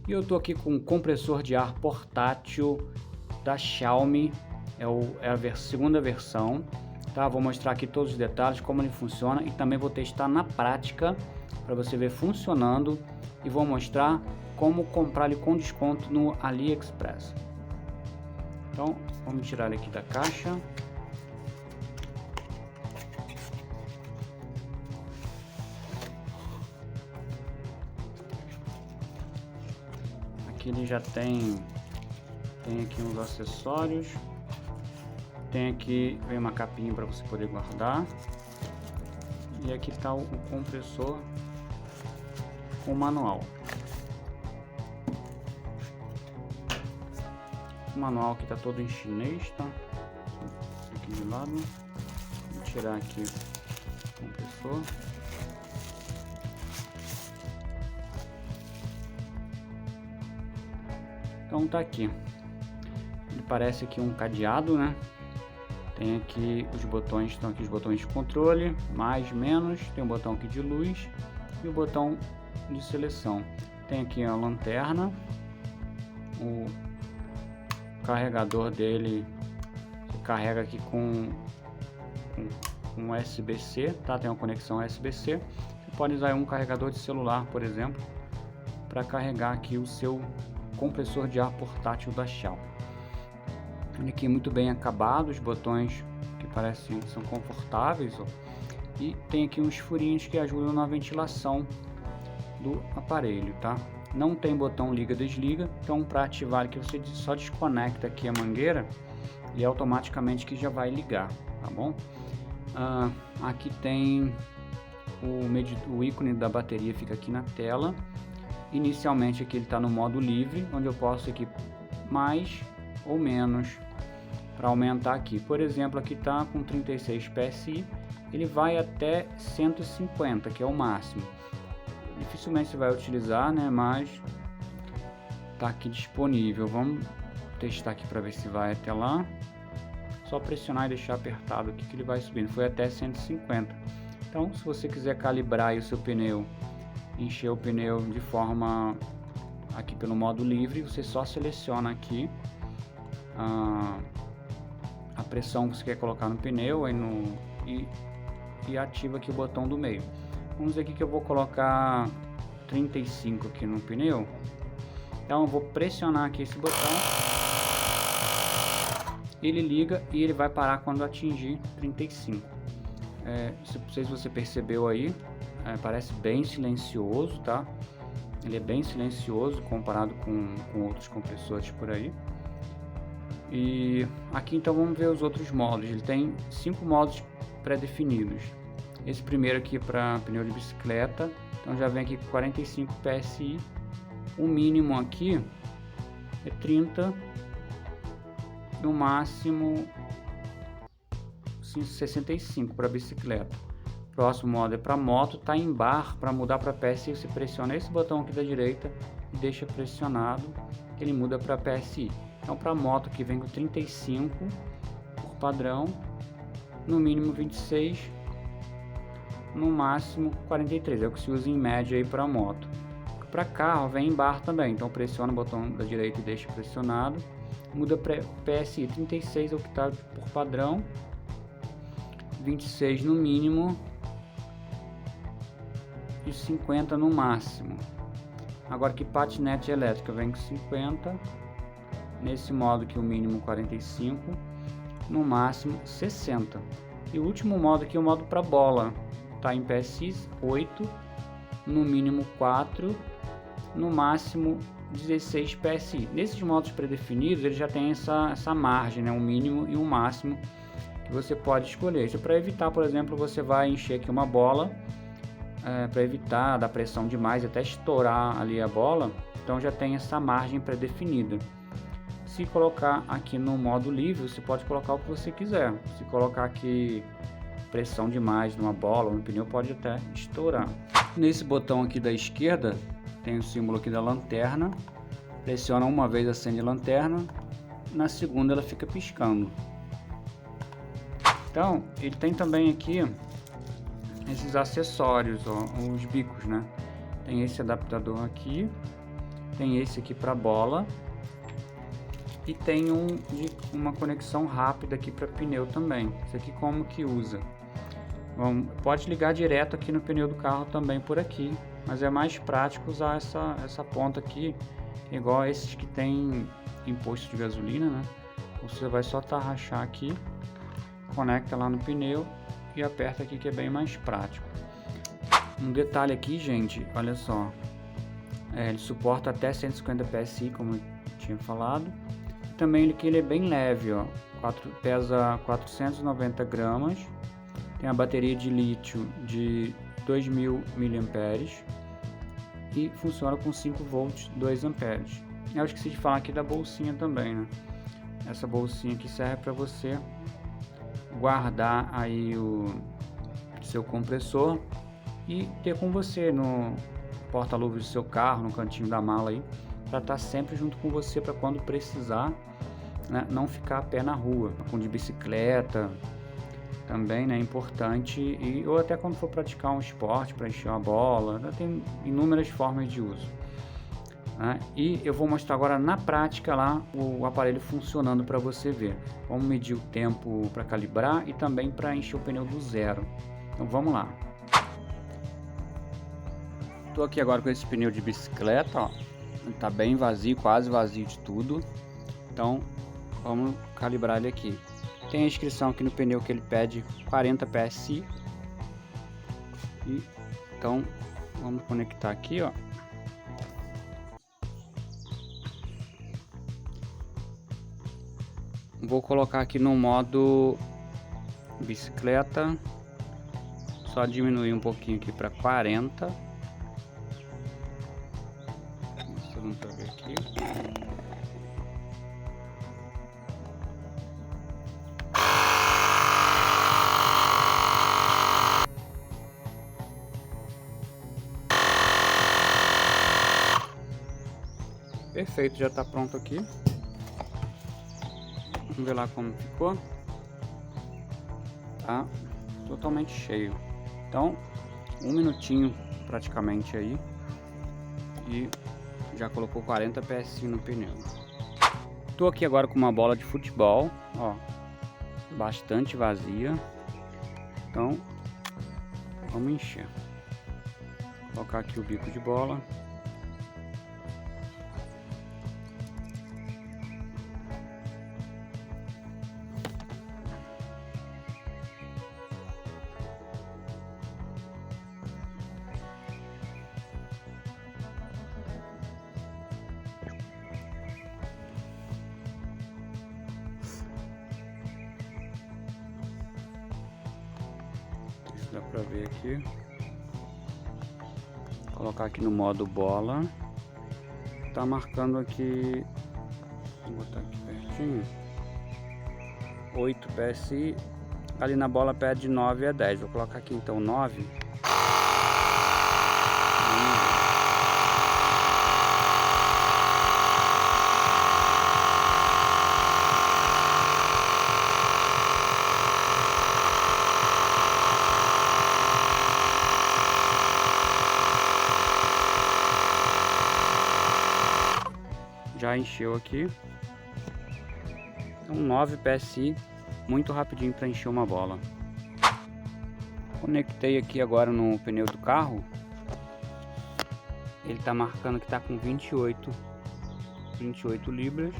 E eu estou aqui com um compressor de ar portátil da Xiaomi, é a segunda versão, tá? Vou mostrar aqui todos os detalhes, como ele funciona, e também vou testar na prática para você ver funcionando, e vou mostrar como comprar ele com desconto no AliExpress. Então vamos tirar ele aqui da caixa. Aqui ele já tem aqui uns acessórios, tem aqui, vem uma capinha para você poder guardar, e aqui está o compressor com o manual. O manual aqui está todo em chinês, tá? Aqui de lado. Vou tirar aqui o compressor. Então tá aqui. Ele parece aqui um cadeado, né? Tem aqui os botões, estão aqui os botões de controle, mais, menos, tem um botão aqui de luz e o botão de seleção. Tem aqui a lanterna, o carregador dele se carrega aqui com USB-C, tá? Tem uma conexão USB-C. Você pode usar um carregador de celular, por exemplo, para carregar aqui o seu compressor de ar portátil da Xiaomi. Ele aqui é muito bem acabado, os botões que parecem são confortáveis, ó, e tem aqui uns furinhos que ajudam na ventilação do aparelho, tá? Não tem botão liga-desliga, então para ativar aqui você só desconecta aqui a mangueira e automaticamente que já vai ligar, tá bom? Aqui tem o ícone da bateria, fica aqui na tela. Inicialmente aqui ele está no modo livre, onde eu posso aqui mais ou menos para aumentar aqui. Por exemplo, aqui está com 36 PSI, ele vai até 150, que é o máximo. Dificilmente você vai utilizar, né? Mas tá aqui disponível. Vamos testar aqui para ver se vai até lá. Só pressionar e deixar apertado aqui que ele vai subindo. Foi até 150. Então, se você quiser calibrar aí o seu pneu, encher o pneu de forma aqui pelo modo livre, você só seleciona aqui a pressão que você quer colocar no pneu aí e ativa aqui o botão do meio. Vamos ver aqui que eu vou colocar 35 aqui no pneu. Então eu vou pressionar aqui esse botão, ele liga e ele vai parar quando atingir 35. Não sei se você percebeu aí, parece bem silencioso, tá? Ele é bem silencioso comparado com outros compressores por aí. E aqui então vamos ver os outros modos. Ele tem 5 modos pré-definidos. Esse primeiro aqui para pneu de bicicleta, então já vem aqui com 45 PSI. O mínimo aqui é 30 e o máximo 65 para bicicleta. Próximo modo é para moto, tá em bar. Para mudar para PSI você pressiona esse botão aqui da direita e deixa pressionado, ele muda para PSI. Então para moto aqui vem com 35 por padrão, no mínimo 26, no máximo 43, é o que se usa em média aí para moto. Para carro vem em bar também, então pressiona o botão da direita e deixa pressionado, muda para PSI. 36 é o que está por padrão, 26 no mínimo e 50 no máximo. Agora que patinete elétrica vem com 50, nesse modo que o mínimo 45, no máximo 60. E o último modo aqui é o modo para bola, tá em PSI 8, no mínimo 4, no máximo 16 PSI. Nesses modos predefinidos ele já tem essa margem, né, um mínimo e um máximo que você pode escolher. Isso para evitar, por exemplo, você vai encher aqui uma bola, para evitar dar pressão demais até estourar ali a bola, então já tem essa margem pré-definida. Se colocar aqui no modo livre, você pode colocar o que você quiser. Se colocar aqui pressão demais numa bola ou no pneu, pode até estourar. Nesse botão aqui da esquerda tem o símbolo aqui da lanterna. Pressiona uma vez, acende a lanterna, na segunda ela fica piscando. Então ele tem também aqui esses acessórios, ó, os bicos, né? Tem esse adaptador aqui tem esse aqui para bola e tem uma conexão rápida aqui para pneu também. Esse aqui como que usa? Pode ligar direto aqui no pneu do carro também por aqui, mas é mais prático usar essa ponta aqui, igual a esses que tem imposto de gasolina, né? Você vai só tarrachar aqui, conecta lá no pneu e aperta aqui, que é bem mais prático. Um detalhe aqui, gente, olha só, ele suporta até 150 PSI, como eu tinha falado. Também ele é bem leve, ó, pesa 490 gramas, tem a bateria de lítio de 2000 mAh e funciona com 5 volts, 2 amperes. Eu esqueci de falar aqui da bolsinha também, né? Essa bolsinha aqui serve para você guardar aí o seu compressor e ter com você no porta-luvas do seu carro, no cantinho da mala aí, para estar sempre junto com você para quando precisar, né, não ficar a pé na rua, com de bicicleta também, né, importante, ou até quando for praticar um esporte para encher uma bola, né, tem inúmeras formas de uso. Né? E eu vou mostrar agora na prática lá o aparelho funcionando para você ver. Vamos medir o tempo para calibrar e também para encher o pneu do zero. Então vamos lá. Estou aqui agora com esse pneu de bicicleta, ó. Tá bem vazio, quase vazio de tudo. Então vamos calibrar ele aqui. Tem a inscrição aqui no pneu que ele pede 40 PSI. Então vamos conectar aqui, ó. Vou colocar aqui no modo bicicleta, só diminuir um pouquinho aqui para 40. Vamos ver aqui. Perfeito, já está pronto aqui. Vamos ver lá como ficou. Tá totalmente cheio. Então, um minutinho praticamente aí e já colocou 40 PSI no pneu. Tô aqui agora com uma bola de futebol, ó, bastante vazia. Então, vamos encher. Vou colocar aqui o bico de bola. Dá pra ver aqui. Vou colocar aqui no modo bola. Tá marcando aqui. Vou botar aqui pertinho. 8 PSI. Ali na bola pede de 9 a 10. Vou colocar aqui então 9. Já encheu aqui. Então 9 PSI, muito rapidinho para encher uma bola. Conectei aqui agora no pneu do carro. Ele tá marcando que tá com 28 libras.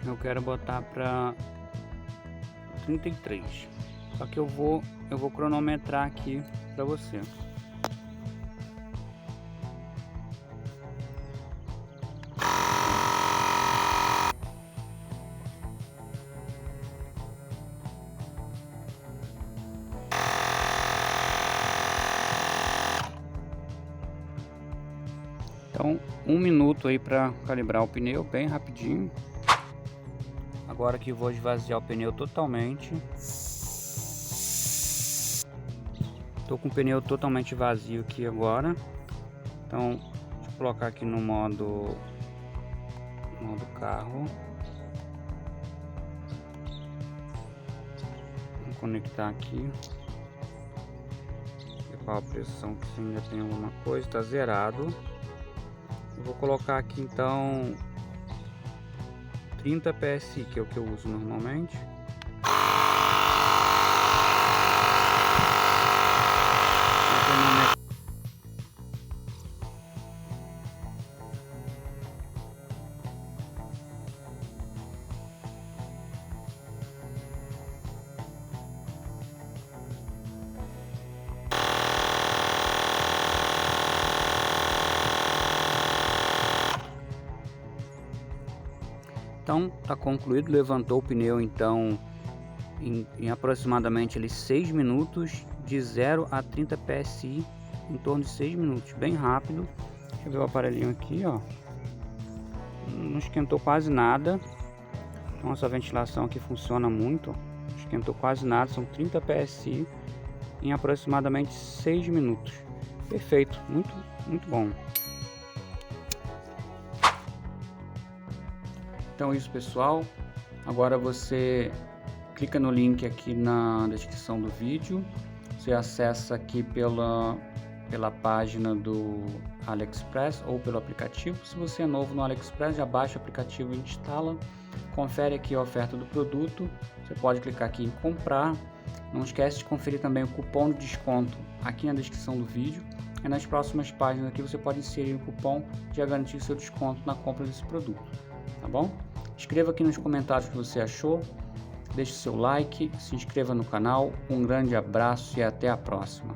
Eu quero botar para 33. Só que eu vou cronometrar aqui para você. Então, 1 minuto aí para calibrar o pneu, bem rapidinho. Agora que vou esvaziar o pneu totalmente. Tô com o pneu totalmente vazio aqui agora. Então, deixa eu colocar aqui no modo carro. Vou conectar aqui. Ver qual a pressão, que se ainda tem alguma coisa, tá zerado. Eu vou colocar aqui então 30 PSI, que é o que eu uso normalmente. Então está concluído, levantou o pneu então em aproximadamente 6 minutos, de 0 a 30 PSI, em torno de 6 minutos, bem rápido. Deixa eu ver o aparelhinho aqui, ó, não esquentou quase nada. Então essa ventilação aqui funciona muito, não esquentou quase nada, são 30 PSI em aproximadamente 6 minutos. Perfeito, muito bom. Então é isso, pessoal. Agora você clica no link aqui na descrição do vídeo. Você acessa aqui pela página do AliExpress ou pelo aplicativo. Se você é novo no AliExpress, já baixa o aplicativo e instala. Confere aqui a oferta do produto. Você pode clicar aqui em comprar. Não esquece de conferir também o cupom de desconto aqui na descrição do vídeo. E nas próximas páginas aqui você pode inserir o cupom e já garantir seu desconto na compra desse produto. Tá bom? Escreva aqui nos comentários o que você achou, deixe seu like, se inscreva no canal, um grande abraço e até a próxima.